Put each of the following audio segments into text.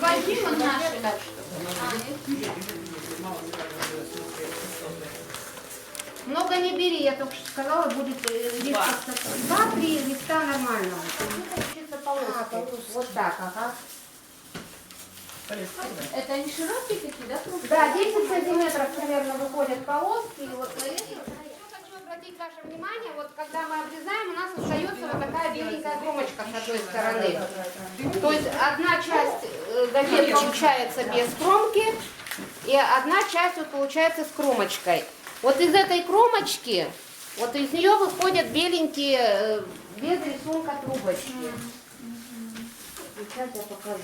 Возьми он наши. Много не бери, я только что сказала, будет листа 2-3 листа нормально. Получится полоски. Вот так, ага. Это они широкие такие, да? Да, 10 сантиметров примерно выходят полоски. И вот на эти. Хочу обратить ваше внимание, вот когда мы обрезаем, у нас остается вот такая беленькая кромочка с одной стороны. То есть одна часть газет получается без кромки, и одна часть вот получается с кромочкой. Вот из этой кромочки, вот из нее выходят беленькие, без рисунка трубочки. Сейчас я покажу.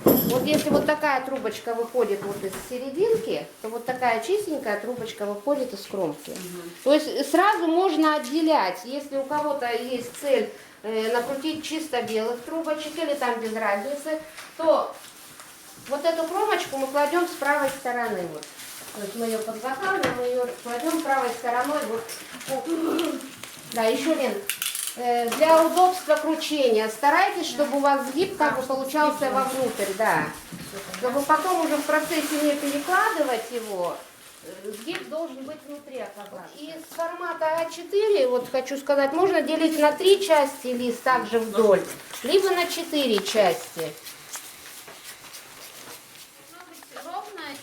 Вот если вот такая трубочка выходит вот из серединки, то вот такая чистенькая трубочка выходит из кромки. То есть сразу можно отделять, если у кого-то есть цель накрутить чисто белых трубочек или там без разницы, то вот эту кромочку мы кладем с правой стороны. Вот. То есть мы ее подзакалываем, мы ее кладем правой стороной. Вот. Да, еще лент. Для удобства кручения старайтесь, чтобы у вас сгиб как бы получался вовнутрь, да. Чтобы потом уже в процессе не перекладывать его, сгиб должен быть внутри оказаться. Из формата А4, вот хочу сказать, можно делить на 3 части лист также вдоль, либо на 4 части.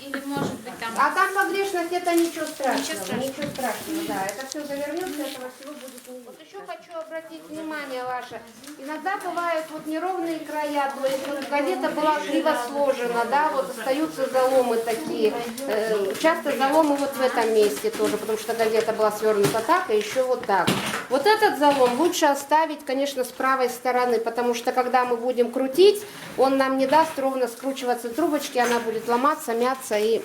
Или может быть там... А там погрешность это ничего страшного. Ничего страшного, да. Это все завернется, этого всего будет не. Вот еще хочу обратить внимание ваше. Иногда бывают вот неровные края, то есть вот газета была криво сложена, да, вот остаются заломы такие. Часто заломы вот в этом месте тоже, потому что газета была свернута так, и еще вот так. Вот этот залом лучше оставить, конечно, с правой стороны, потому что когда мы будем крутить, он нам не даст ровно скручиваться трубочки, она будет ломаться, мяться и...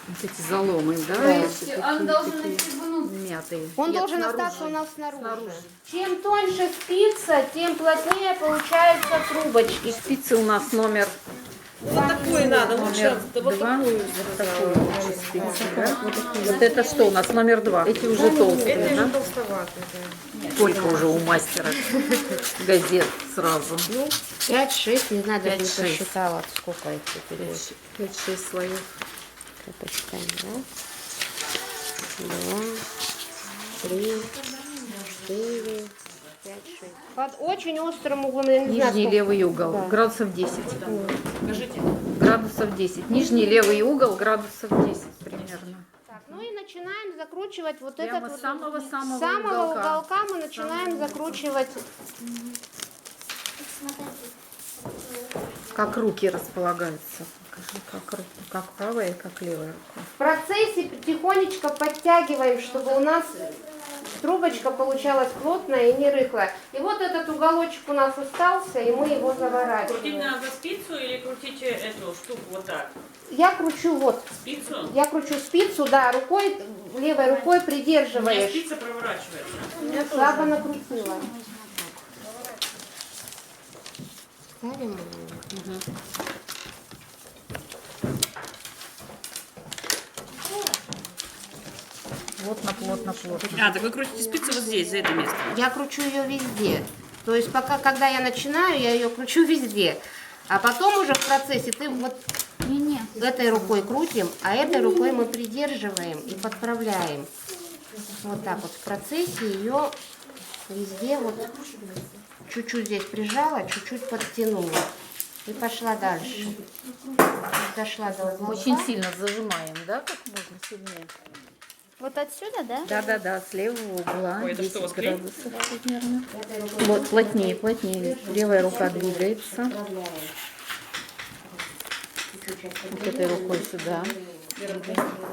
Вот эти заломы, да? Он должен идти внутрь. Мятые. Он Нет, должен снаружи. остаться у нас снаружи. Чем тоньше спица, тем плотнее получаются трубочки. Спицы у нас номер... Вот такой надо, лучше вот два. такую. Вот такую спицу, да? Вот это что у нас? Номер 2. Эти уже толстые, Это да? уже толстоватый, да. Сколько уже у мастера газет сразу? Ну, 5-6, не знаю, даже не 5-6. посчитала, сколько их теперь. 5-6 слоев. Посчитаем, да? 2, 3, 4, 5, 6. Под очень острым углом, я не знаю, Нижний сколько. левый угол, Да. градусов 10. Скажите. Градусов 10. Нижний левый угол, градусов 10 примерно. Так, ну и начинаем закручивать вот Прямо этот вот. с самого-самого С самого уголка. уголка мы начинаем закручивать. Как руки располагаются. Покажи, как правая и как левая рука. В процессе тихонечко подтягиваем, чтобы у нас трубочка получалась плотная и не рыхлая. И вот этот уголочек у нас остался, и мы его Крутить заворачиваем. надо спицу или крутите эту штуку вот так? Я кручу вот. Спицу? Я кручу спицу, да, рукой, левой рукой У меня придерживаешь. спица проворачивается. Слабо накрутила. Ставим. Плотно. А, так вы крутите спицу вот здесь, за это место. Я кручу ее везде. То есть пока, когда я начинаю, я ее кручу везде. А потом уже в процессе ты вот этой рукой крутим, а этой рукой мы придерживаем и подправляем. Вот так вот в процессе ее везде вот чуть-чуть здесь прижала, чуть-чуть подтянула. И пошла дальше. Дошла до уголка. Очень сильно зажимаем, да, как можно сильнее. Вот отсюда, да? Да, с левого угла. Ой, это 10 что, у вас клей? градусов примерно. Вот, плотнее. Левая рука двигается. Вот этой рукой сюда.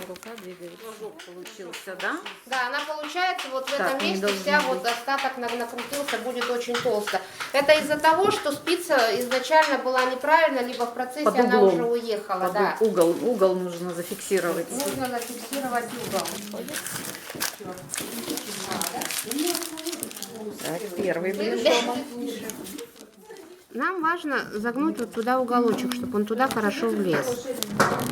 Рука двигается. Ложок получился, да? Да, она получается вот в Так, этом не месте должно вся быть. вот остаток накрутился, будет очень толсто. Это из-за того, что спица изначально была неправильно, либо в процессе Под она углом. уже уехала, да. Угол нужно зафиксировать. Нужно зафиксировать угол. Так, первый ближок. Нам важно загнуть вот туда уголочек, чтобы он туда хорошо влез.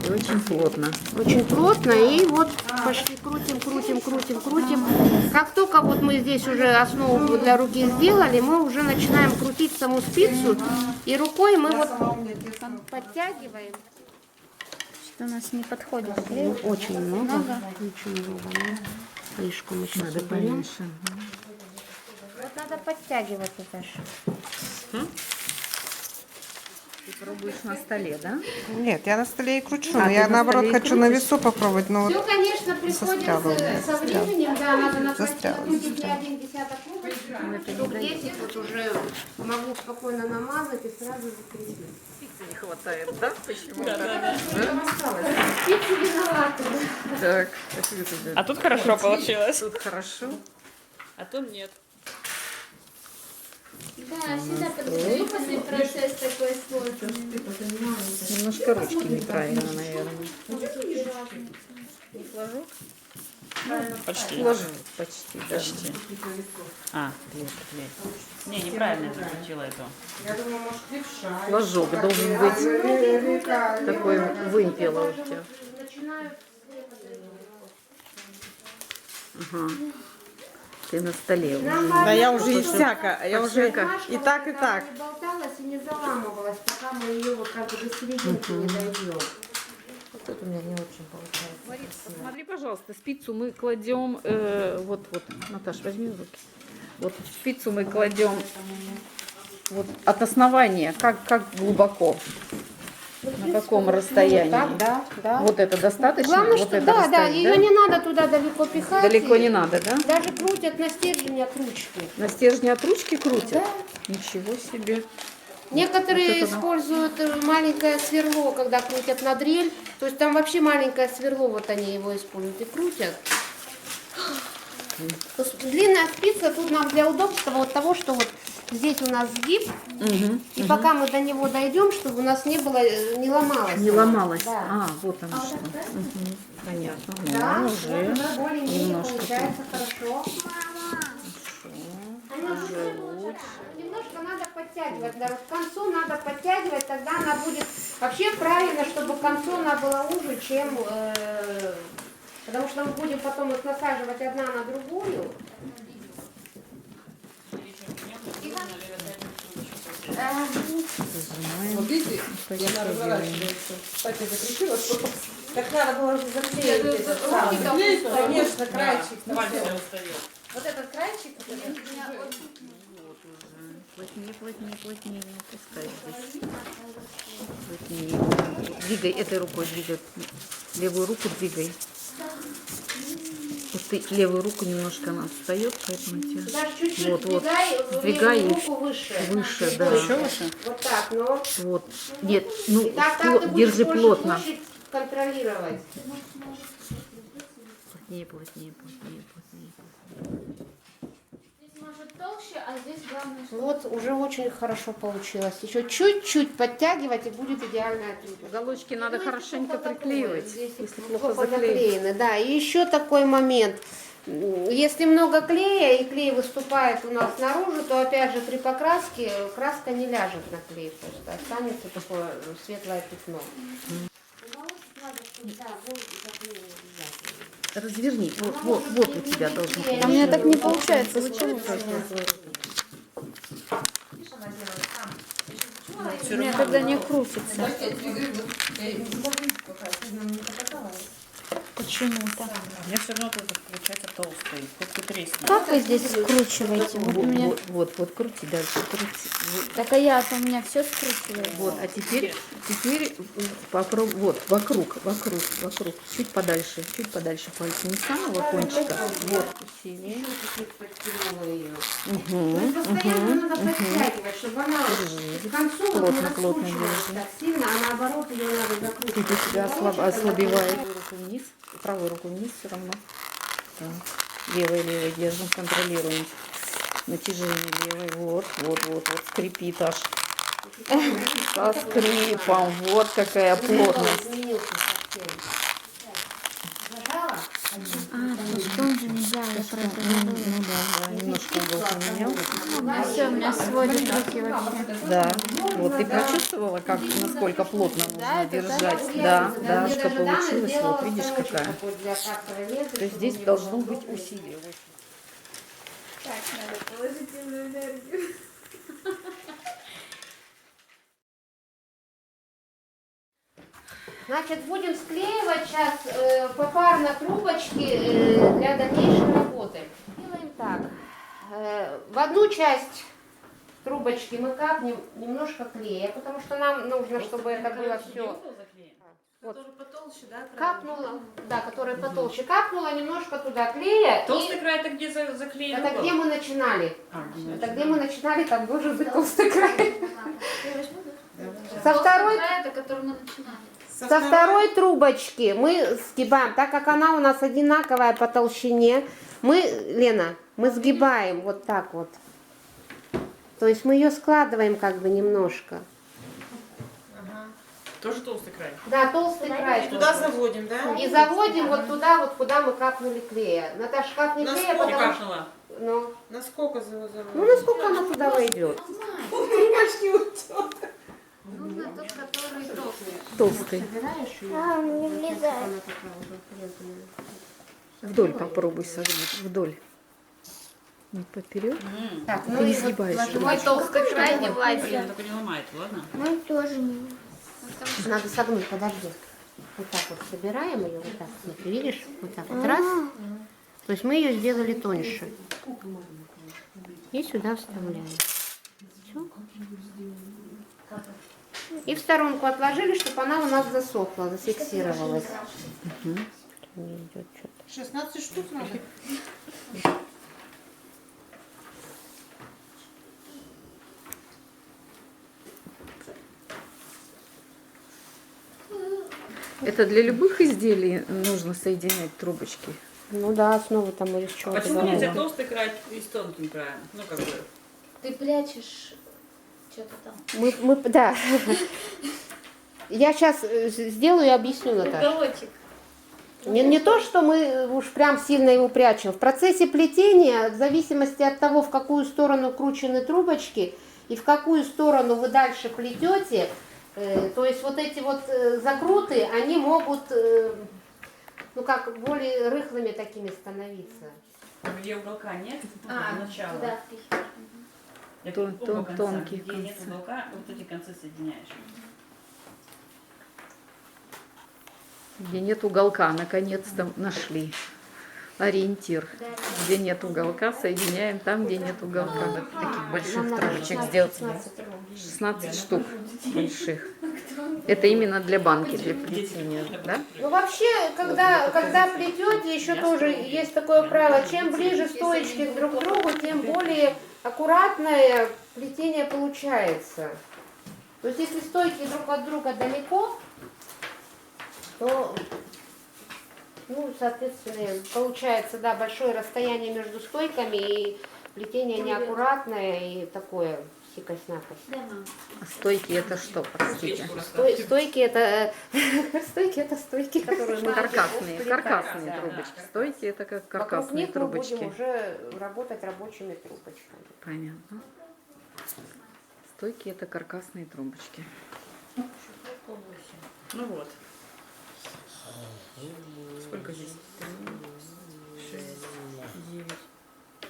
И очень плотно. Очень плотно, и вот пошли крутим, крутим, крутим, крутим. Как только вот мы здесь уже основу для руки сделали, мы уже начинаем крутить саму спицу. И рукой мы вот подтягиваем. Что у нас не подходит. Очень много. Очень много. Ну, слишком мы сейчас уберем. Вот надо подтягивать это же. Ты пробуешь на столе, да? Нет, я на столе и кручу. А, Но ты я на наоборот столе и хочу на крутишь? весу попробовать. Но Все, вот конечно, приходится застряло у меня, со временем, да, надо на Застряло, практике застряло. 1 десяток штук 10 вот уже могу спокойно намазать и сразу закрепить. Не хватает, да? Почему? Спицы виноваты. Так, А тут хорошо получилось. тут хорошо. А тут нет. Да, всегда подготовительный процесс такой сложный. Немножко ручки неправильно, наверное. Флажок? Почти. Флажок почти, да. Почти. А, не, неправильно я закрутила эту. Флажок должен быть такой вымпела у тебя. Ага. Ты на столе уже. да я уже и всяко. Я уже Бумажка и так, и вот так. не болталась и не заламывалась, пока мы ее вот как бы до серединки не дойдем. Тут у меня не очень получается. Смотри, пожалуйста, спицу мы кладем, вот, Наташ, возьми в руки. Вот спицу мы кладем вот от основания, как глубоко, на каком расстоянии. Так, да, да. Вот это достаточно? Главное, вот что это да, да, расстояние, ее не надо туда далеко пихать. Далеко и не надо, да? Даже крутят на стержень от ручки. На стержне от ручки крутят? Да. Ничего себе. Некоторые Вот это да. используют маленькое сверло, когда крутят на дрель. То есть там вообще маленькое сверло, вот они его используют и крутят. То есть длинная спица тут нам для удобства вот того, что вот здесь у нас сгиб, и пока мы до него дойдем, чтобы у нас не было, не ломалось. Не ломалась? Да. А, вот оно что. Мгм. Понятно. Ну, Да, уже вот уже более-менее немножко получается хорошо. Немножко надо подтягивать, да, к концу надо подтягивать, тогда она будет... Вообще правильно, чтобы к концу она была уже, чем... потому что мы будем потом их насаживать одна на другую. Вот видите, я разворачивается. Так я закрепила, что так надо было уже заклеить этот самый. Конечно, крайчик. Пальцы устают. Вот этот крайчик... Плотнее, плотнее, плотнее, не опускай здесь. Плотнее. Двигай этой рукой, двигай. Левую руку двигай. Вот ты левую руку немножко она встает, поэтому тебе... Даже чуть-чуть Вот, вот. сдвигай Сдвигай руку выше. выше, да. Еще выше? Вот так, но... Вот. Нет, ну, И так ты будешь держи больше плотно. площадь контролировать. Плотнее, плотнее, плотнее, плотнее. Здесь может толще, а здесь главное, что... Вот уже очень хорошо получилось. Еще чуть-чуть подтягивать, и будет идеальная трубка. Уголочки надо Ну, хорошенько если плохо приклеивать, такое, здесь если плохо плохо заклеить. заклеены. Да, и еще такой момент. Если много клея и клей выступает у нас наружу, то опять же при покраске краска не ляжет на клей, просто останется такое светлое пятно. Разверни. Вот у тебя должно быть. А у меня так не получается. Зачем? У меня тогда не крутится. Почему-то. У меня все равно тут получается толстый. Хоть ты тресни. Как вы здесь скручиваете? Вот у меня... Вот, крути дальше, крути. Так, а я-то у меня все скручивается. Вот, а теперь попробуй, вот, вокруг, чуть подальше пальцы, не с самого кончика, вот, усилие. Постоянно надо подтягивать, чтобы она к концу вот не раскручивалась так сильно, а наоборот ее надо закрутить. Чуть у тебя ослабевает. Руку вниз, правую руку вниз все равно. Так. Левой держим, контролируем. Натяжение левой, вот, скрипит аж. Со скрипом, вот какая плотность. А, потому что он же нельзя, я про это забыла. Ну да, немножко Угол поменял. Все, у меня сводит руки вообще. Да. Вот ты прочувствовала, как, насколько плотно нужно держать. Да, да, Мне что даже Дана получилось. сделала Вот видишь, станочек какая. такой для кассовой ленты, То есть чтобы здесь мне должно было быть удобно. усилие. Так, надо положительную энергию. Значит, будем склеивать сейчас попарно трубочки для дальнейшей работы. Делаем так. В одну часть трубочки мы капнем немножко клея, потому что нам нужно, чтобы это было все. Вот. Который потолще, да? Капнула, да, которая потолще, капнула немножко туда клея. Толстый И край это где заклеен? это где мы начинали. где Это где мы начинали, там должен быть толстый край. Я возьму, да? Со второй Это, который мы начинали. Со второй трубочки мы сгибаем, так как она у нас одинаковая по толщине, мы, Лена, мы сгибаем вот так вот. То есть мы ее складываем как бы немножко. Тоже толстый край. Да, толстый край. Туда тоже. заводим, да? И заводим вот туда, вот куда мы капнули клея. Наташа, капни На клея, сколько? Не потому что... капнула. Ну, Насколько заводим? насколько она туда войдет. Почти утек. Нужно тот, который толстый. Толстый. Собираешь ее? А, не влезает. Она такая уже полезная. Вдоль попробуй согнуть. Вдоль. Не поперек. Так, Ты ну не и вот сгибаешь ложим. Мой толстый край не Блин, влазит. только не ломает, ладно? Мой тоже не. Надо согнуть, подожди. Вот так вот собираем ее, вот так, смотри, видишь, вот так вот раз. То есть мы ее сделали тоньше. И сюда вставляем. Всё. И в сторонку отложили, чтобы она у нас засохла, зафиксировалась. Не идет что-то. 16 штук надо. Это для любых изделий нужно соединять трубочки. Ну да, основу там или что. Почему нельзя толстый край и с тонким краем? Ну как бы. Ты прячешь что-то там. Да. Я сейчас сделаю и объясню, Наташа. Уголочек. Не то, что мы уж прям сильно его прячем. В процессе плетения, в зависимости от того, в какую сторону кручены трубочки и в какую сторону вы дальше плетете, то есть вот эти вот закруты, они могут, ну как, более рыхлыми такими становиться. Где уголка нет, начало. Туда впихиваешь. Это оба конца. Тонкие Где нет концы. уголка, вот эти концы соединяешь. Где нет уголка, наконец-то нашли. Ориентир. Где нет уголка, соединяем там, где нет уголка. Таких больших трубочек сделать. 16 штук больших. Это именно для банки, для плетения, да? Ну вообще, когда плетете, еще тоже есть такое правило, чем ближе стоечки друг к другу, тем более аккуратное плетение получается. То есть если стойки друг от друга далеко, то, ну, соответственно, получается, да, большое расстояние между стойками, и плетение неаккуратное, и такое сикость-накость. Да, мам. А стойки это что, простите? Стойки это стойки, которые мы Каркасные сплетаем. трубочки. Стойки это как Вокруг каркасные них мы будем трубочки. уже работать рабочими трубочками. Понятно. Стойки это каркасные трубочки. Ну вот. Сколько здесь? 6, 9,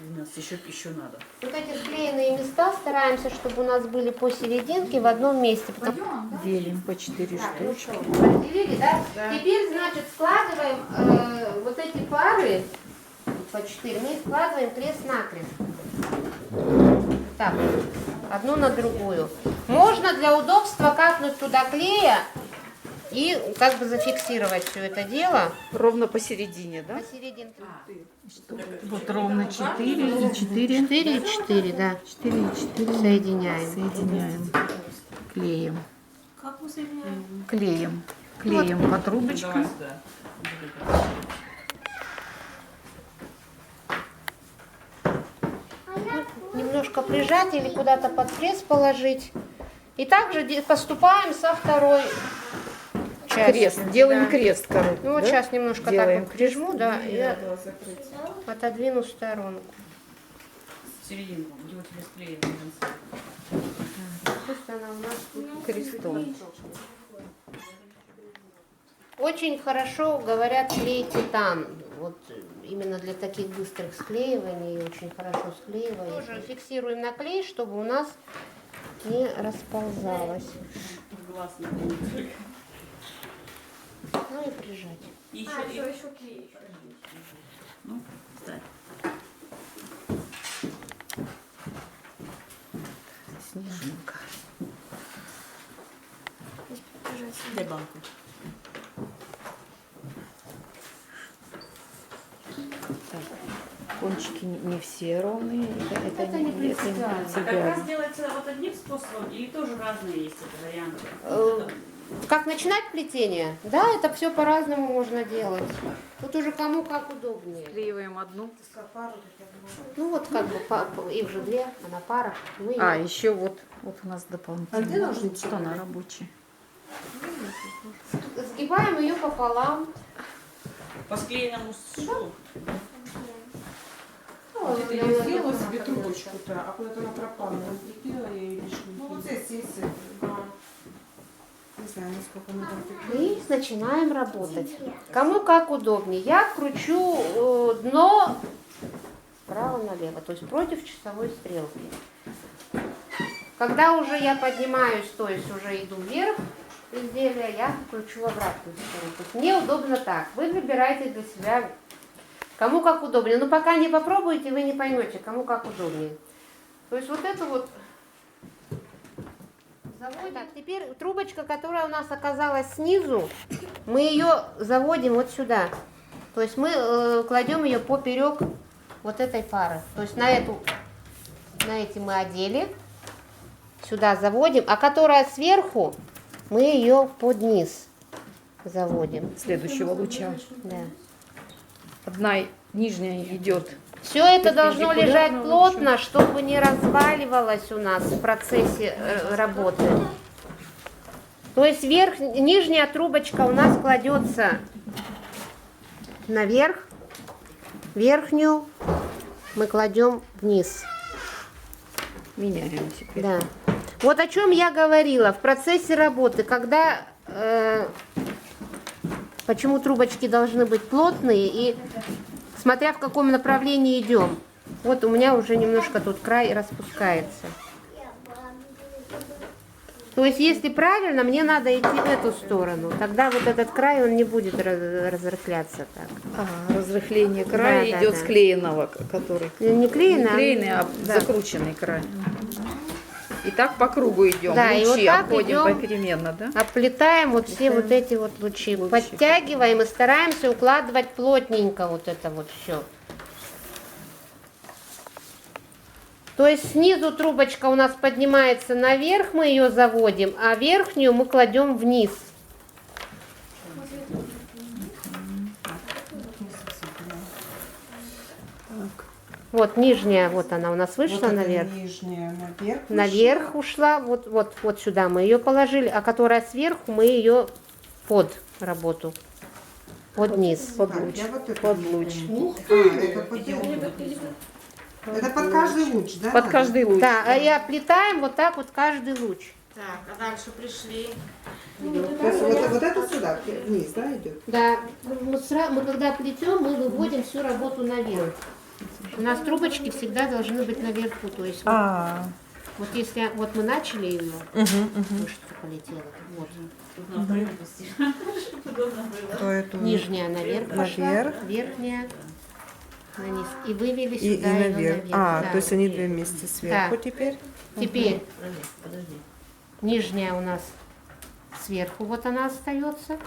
12. Еще надо. Вот эти склеенные места стараемся, чтобы у нас были посерединке в одном месте. Делим по 4 штучки. Разделили, да? Теперь, значит, складываем вот эти пары по 4, мы их складываем крест-накрест. Так, одну на другую. Можно для удобства капнуть туда клея и как бы зафиксировать все это дело. Ровно посередине, да? Посерединке. Вот ровно 4 и 4. 4 и 4, да. 4 и 4 Соединяем. соединяем. Клеем. Как мы соединяем? Клеем. Клеим по трубочкам. Давай сюда. Немножко прижать или куда-то под пресс положить. И также поступаем со второй частью. Крест. Делаем Да. крест, короче. Ну вот да? сейчас немножко Делаем так вот прижму, да, и Надо закрыть. отодвину в сторонку. серединку, где у тебя склеено в конце. Пусть она у нас тут Крестом. Очень хорошо говорят клей титан. Вот именно для таких быстрых склеиваний очень хорошо склеивает. Тоже фиксируем на клей, чтобы у нас не расползалось. Глаз не будет. Ну и прижать. И еще, А, все, еще клей. ну, ставь. Снежинка. Дай банку. Так, кончики не все ровные. Это не принципиально. А как раз делается вот одним способом или тоже разные есть это варианты? Как начинать плетение? Да, это все по-разному можно делать. Тут уже кому как удобнее. Склеиваем одну. Ну вот как бы их же две, а на парах. Мы А, её- еще вот у нас дополнительно. А где ножницы? Что она рабочая? Сгибаем ее пополам. По склеенному шву. Вот это я сделала себе трубочку-то, а куда-то она пропала. Я прикинула ей лишнюю. Ну вот здесь есть. Не знаю, насколько она там прикинула. И начинаем работать. Кому как удобнее. Я кручу дно справа налево, то есть против часовой стрелки. Когда уже я поднимаюсь, то есть уже иду вверх изделия, я кручу в обратную сторону. То есть мне удобно так. Вы выбираете для себя, кому как удобнее. Но пока не попробуете, вы не поймете, кому как удобнее. То есть вот это вот заводим. Так, теперь трубочка, которая у нас оказалась снизу, мы ее заводим вот сюда. То есть мы кладем ее поперек вот этой пары. То есть на эти мы одели, сюда заводим, а которая сверху, мы ее под низ заводим. Следующего луча. Да. Одна нижняя идет. Все это должно Перпендикулярно лежать лучше. плотно, чтобы не разваливалось у нас в процессе работы. То есть нижняя трубочка у нас кладется наверх, верхнюю мы кладем вниз. Меняем теперь. Да. Вот о чем я говорила в процессе работы, когда почему трубочки должны быть плотные и смотря в каком направлении идем. Вот у меня уже немножко тут край распускается. То есть, если правильно, мне надо идти в эту сторону. Тогда вот этот край, он не будет разрыхляться так. Разрыхление края Да, идет да. склеенного, который Не клеено, не клеенный, а да. закрученный край. И так по кругу идем. Да, и лучи вот так обходим идем. попеременно, да? Оплетаем вот все вот эти вот лучи. Подтягиваем и стараемся укладывать плотненько вот это вот все. То есть снизу трубочка у нас поднимается наверх, мы ее заводим, а верхнюю мы кладем вниз. Вот нижняя, вот она у нас вышла Вот наверх. эта нижняя наверх. Наверх ушла, вот сюда мы ее положили, а которая сверху мы ее под работу, под низ. Под Так, луч. я вот это Под не луч. пойму. Это это под каждый луч, да? Под надо? каждый луч. Да, и оплетаем вот так вот каждый луч. Так, а дальше пришли. То есть вот это сюда, вниз, да, идет? Да, мы когда плетем, мы выводим всю работу наверх. У нас трубочки всегда должны быть наверху, то есть вот если вот мы начали ее, мышца полетела, вот. То эту Нижняя наверх пошла, наверх. верхняя на низ. И вывели и сюда её наверх. да. То есть они две вместе сверху Да. теперь? Теперь нижняя у нас сверху, вот она остается,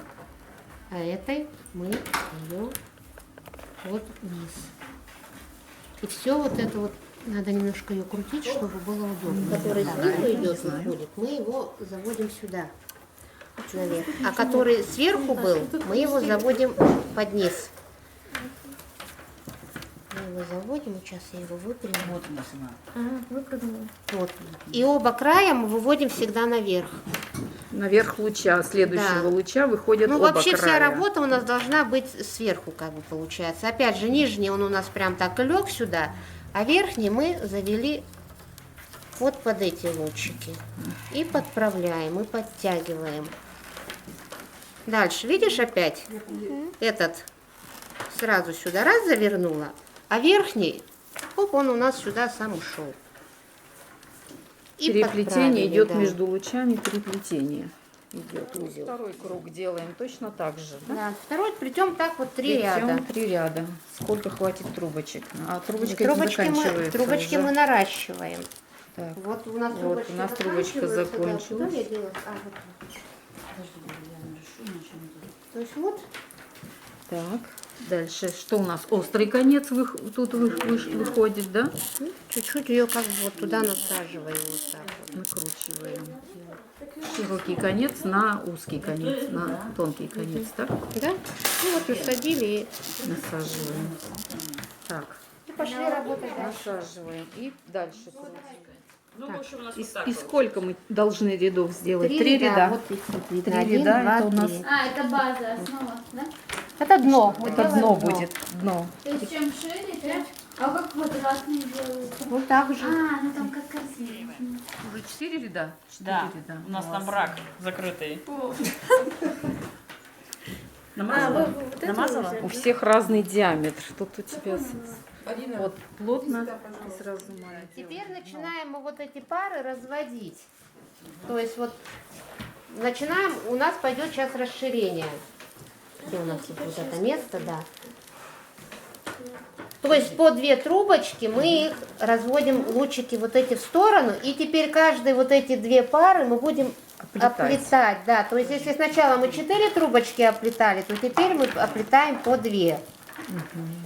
а этой мы ее вот вниз. И все вот это вот надо немножко ее крутить, чтобы было удобно. Который снизу идет, выходит, мы его заводим сюда, наверх. А который сверху был, мы его заводим под низ. Мы его заводим, сейчас я его выпрямлю. Вот у нас она. Ага, выпрямила. Вот. И оба края мы выводим всегда наверх. Наверх луча, следующего Да. луча выходят Ну, оба вообще края. вся работа у нас должна быть сверху, как бы получается. Опять же, нижний он у нас прям так и лег сюда, А верхний мы завели вот под эти лучики. И подправляем, и подтягиваем. Дальше, видишь опять? Этот сразу сюда раз завернула, а верхний, оп, он у нас сюда сам ушел. И Переплетение подправили, идет да. между лучами, переплетение идет узел. Второй круг делаем точно так же. Да? Да, второй плетем так вот 3 ряда. Плетем 3 ряда. Сколько хватит трубочек? А трубочка Трубочки мы наращиваем. Так. Вот у нас Вот у нас трубочка заканчиваются, да. закончилась. Куда я делаю? А, вот. То есть вот. Так. Дальше что у нас? Острый конец выходит, да? Чуть-чуть ее как бы вот туда насаживаем вот так вот. Накручиваем. Широкий конец на узкий конец, на тонкий конец, так? Да? Ну вот усадили и Насаживаем. Так, пошли работать дальше. насаживаем и дальше крутим. Ну, в общем, у нас И, вот так и вот. сколько мы должны рядов сделать? 3 ряда. ряда. Вот их тут видно. 3 Один, ряда, два, это у нас- три. А, это база, основа, да? Это дно. Мы Это делаем дно будет, дно. То есть чем шире, тем... А как квадратные делаются? Вот так же. А, ну там как корзина. Уже 4 ряда? 4 Да, ряда. у нас там брак закрытый. О, Намазала? вот это Намазала? уже. У всех разный диаметр. Тут у тебя Арина, вот плотно сюда, и пожалуйста. сразу маленький. Теперь начинаем мы вот эти пары разводить. То есть вот начинаем, у нас пойдет сейчас расширение. Где у нас тут вот это место, да. То есть по 2 трубочки мы их разводим, лучики вот эти в сторону. И теперь каждые вот эти 2 пары мы будем оплетать. Да. То есть если сначала мы 4 трубочки оплетали, то теперь мы оплетаем по 2.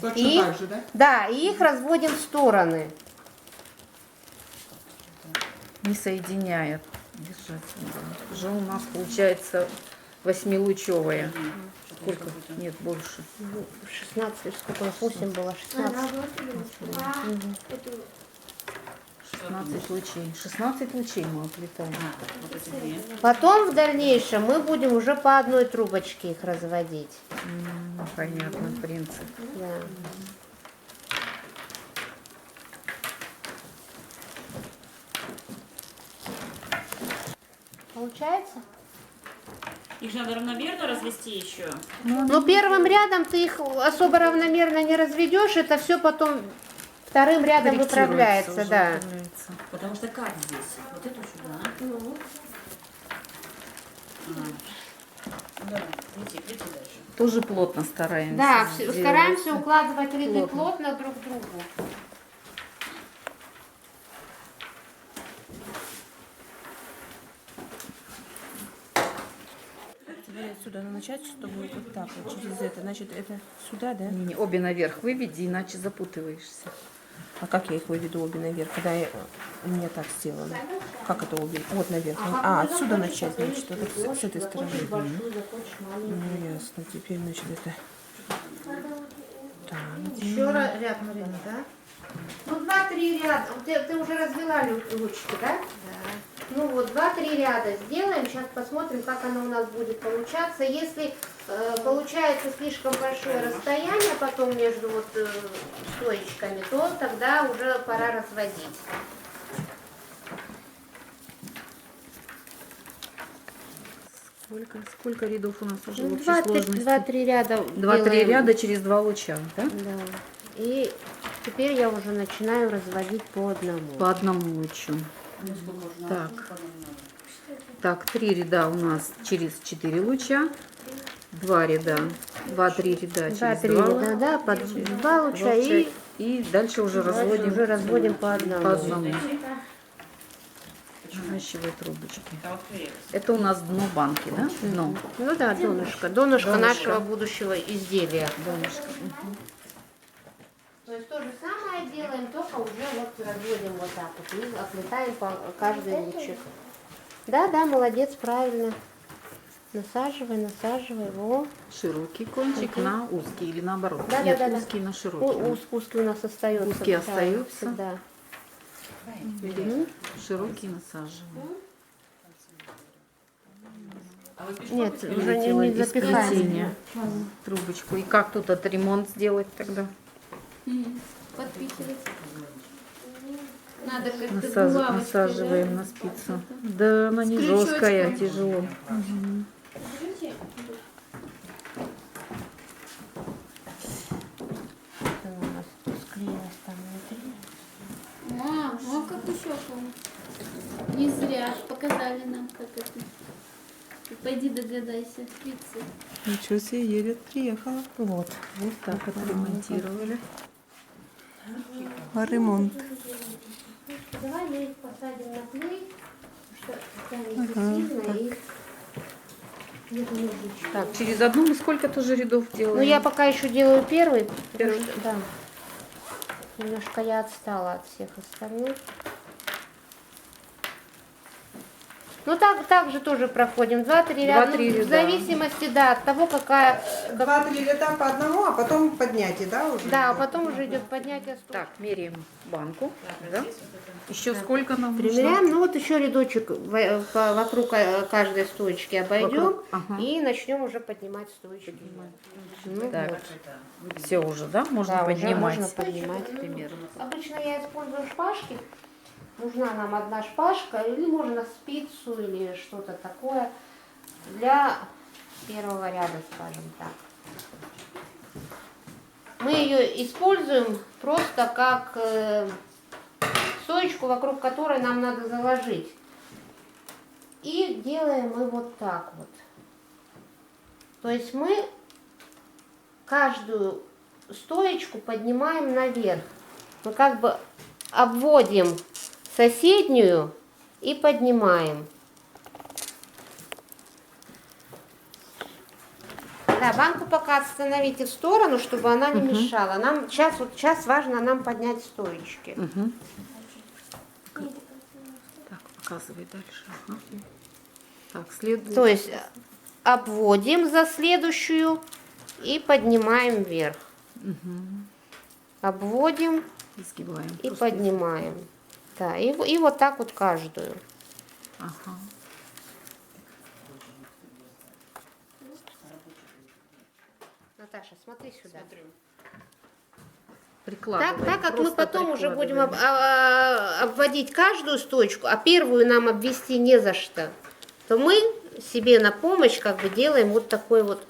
Точно И- так же, да? Да, и их разводим в стороны. Не соединяет. Держать надо. Уже у нас получается 8-лучевая. Сколько? Нет, больше. 16, сколько у нас 8 было? 16. 16 лучей. 16 лучей мы оплетаем. Вот эти две. Потом в дальнейшем мы будем уже по одной трубочке их разводить. Понятно, принцип. Да. Получается? Их же надо равномерно развести еще. Но первым рядом ты их особо равномерно не разведешь, это все потом вторым рядом выправляется, уже, да. выправляется. Потому что как здесь? Вот эту сюда. Да, плети дальше. Тоже плотно стараемся. Да, сделать. стараемся укладывать ряды Плотно. плотно друг к другу. Тебе отсюда начать, чтобы вот так вот, через это. Значит, это сюда, да? Не, обе наверх выведи, иначе запутываешься. А как я их выведу обе наверх, когда у меня так сделано? Как это обе? Вот наверх. А, отсюда начать, значит, вот с этой стороны. Ну, ясно. Теперь, значит, это... Так. Еще ряд, Марина, да? Ну, 2-3 ряда. Ты уже развела лучики, да? Да. Ну вот, 2-3 ряда сделаем. Сейчас посмотрим, как оно у нас будет получаться. Если получается слишком большое расстояние потом между вот стоечками, то тогда уже пора разводить. Сколько рядов у нас уже Ну, в общей сложности? 2-3 ряда 2-3 делаем. ряда через 2 луча, да? Да. И теперь я уже начинаю разводить по одному. По одному лучу. Так. Так, 3 ряда у нас через 4 луча, 2 ряда, 2-3 ряда через 2-3 2 ряда, да, по 2 луча и дальше уже разводим уже разводим по одному. по одному. Наращивай трубочки. Это вот хлеб. Это у нас дно банки, да? Дно. Ну да, донышко Донышко. нашего будущего изделия. Донышко. То есть то же самое делаем, только уже вот разводим вот так вот и оплетаем по каждый лучик. Да, да, молодец, правильно. Насаживай, насаживай. Во. Широкий кончик на узкий или наоборот? Да, Нет, да, да, да. узкий на широкий. Узкий у нас остается. Узкий да, остается. Да. Широкий насаживаем. Нет, уже Вылетело не из запихаем. плетения трубочку. И как тут этот ремонт сделать тогда? Подписывать. надо как-то булавочкой, Насаживаем да? на спицу. Да, она не С крючочком. жесткая, тяжело. Что у нас тут склеилось там внутри? Вот как еще не зря показали нам, как это. Ты пойди догадайся, спицы. Ничего себе, едет, приехала. Вот так отремонтировали. Ремонт. Давай мы их посадим на клей, что тянется сильно и нет нужничего. Так, через одну мы сколько тоже рядов делаем? Ну я пока еще делаю первый. Первый. потому что, да. Немножко я отстала от всех остальных. Ну так же тоже проходим. 2-3 ряда. Два-три Ну, в ряда. зависимости, да, от того, какая. 2-3 ряда по одному, а потом поднятие, да, уже? Да, а потом уже идет поднятие стула. Так, меряем банку. Да? Еще сколько нам нужно? Примеряем, ну вот еще рядочек вокруг каждой стоечки обойдем Вокруг, ага. и начнем уже поднимать стоечки. Ну, Так, вот. все уже, да? Можно Да, уже поднимать. можно поднимать. Примерно. Обычно я использую шпажки. Нужна нам одна шпажка, или можно спицу, или что-то такое для первого ряда, скажем так. Мы ее используем просто как стоечку, вокруг которой нам надо заложить. И делаем мы вот так вот. То есть мы каждую стоечку поднимаем наверх. Мы как бы обводим соседнюю и поднимаем. Да, банку пока остановите в сторону, чтобы она не мешала. Нам сейчас важно нам поднять стоечки. Угу. Так, показывай дальше. Ага. Так, следует. То есть обводим за следующую и поднимаем вверх. Обводим Изгибаем. и Просто поднимаем. Да, и вот так вот каждую. Ага. Наташа, смотри сюда. Прикладываем. Так как мы просто потом уже будем прикладываем. обводить каждую стоечку, а первую нам обвести не за что, то мы себе на помощь как бы делаем вот такой вот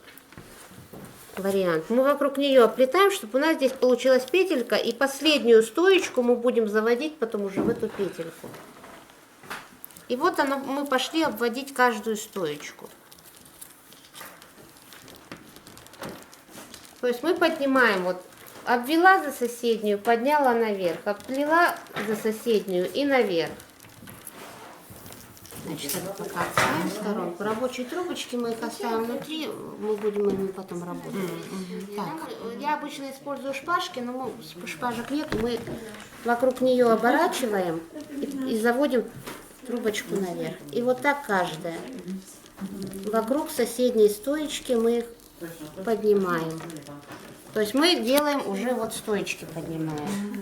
вариант. Мы вокруг нее оплетаем, чтобы у нас здесь получилась петелька, и последнюю стоечку мы будем заводить потом уже в эту петельку. И вот мы пошли обводить каждую стоечку. То есть мы поднимаем, вот обвела за соседнюю, подняла наверх, обвела за соседнюю и наверх. Значит, это пока отставим в сторонку. Рабочие трубочки мы их оставим внутри, мы будем ими потом работать. Так, я обычно использую шпажки, но шпажек нет, мы вокруг нее оборачиваем и заводим трубочку наверх. И вот так каждая. Вокруг соседней стоечки мы их поднимаем. То есть мы делаем уже вот стоечки поднимаем.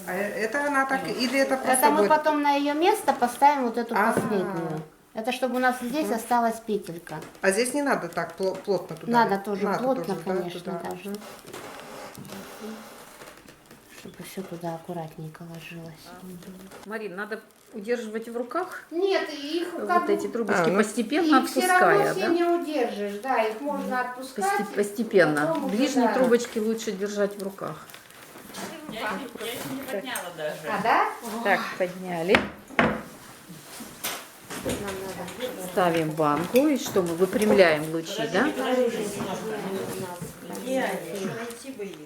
А это она так, или это просто Это мы будет? потом на ее место поставим вот эту А-а-а. последнюю. Это чтобы у нас здесь осталась петелька. А здесь не надо так плотно туда? Надо тоже плотно, тоже, да, конечно, туда. даже. Чтобы все туда аккуратненько ложилось. Марин, надо удерживать в руках Нет, их вот эти трубочки, ну, постепенно их все равно отпуская, все да? не удержишь, да, их можно отпускать. Постепенно. потом уже, Ближние да. трубочки лучше держать в руках. Я еще не подняла даже. А, да? Так, подняли. Нам надо. Ставим банку, и что мы выпрямляем лучи, да? Снаружи у нас. Найти бы их.